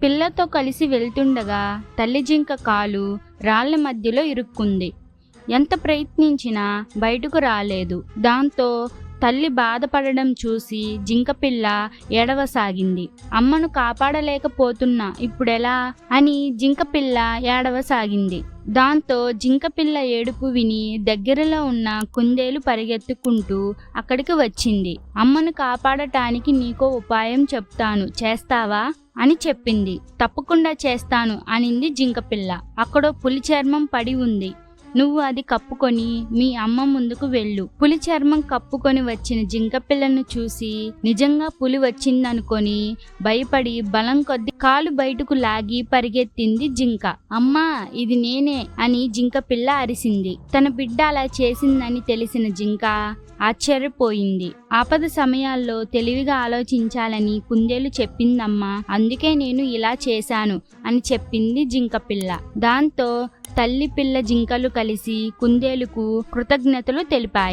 పిల్లతో కలిసి వెళ్తుండగా తల్లి జింక కాలు రాళ్ల మధ్యలో ఇరుక్కుంది. ఎంత ప్రయత్నించినా బయటకు రాలేదు. దాంతో తల్లి బాధపడడం చూసి జింకపిల్ల ఏడవసాగింది. అమ్మను కాపాడలేకపోతున్నా, ఇప్పుడెలా అని జింకపిల్ల ఏడవసాగింది. దాంతో జింకపిల్ల ఏడుపు విని దగ్గరలో ఉన్న కుందేలు పరిగెత్తుకుంటూ అక్కడికి వచ్చింది. అమ్మను కాపాడటానికి నీకో ఉపాయం చెప్తాను, చేస్తావా అని చెప్పింది. తప్పకుండా చేస్తాను అనింది జింకపిల్ల. అక్కడో పులి చర్మం పడి ఉంది. నువ్వు అది కప్పుకొని మీ అమ్మ ముందుకు వెళ్ళు. పులి చర్మం కప్పుకొని వచ్చిన జింకపిల్లను చూసి నిజంగా పులి వచ్చిందనుకొని భయపడి బలం కొద్ది కాలు బయటకు లాగి పరిగెత్తింది జింక. అమ్మా, ఇది నేనే అని జింకపిల్ల అరిసింది. తన బిడ్డ అలా చేసిందని తెలిసిన జింక ఆశ్చర్యపోయింది. ఆపద సమయాల్లో తెలివిగా ఆలోచించాలని కుందేలు చెప్పిందమ్మా, అందుకే నేను ఇలా చేశాను అని చెప్పింది జింకపిల్ల. దాంతో తల్లి పిల్ల జింకలు కలిసి కుందేలుకు కృతజ్ఞతలు తెలిపాయి.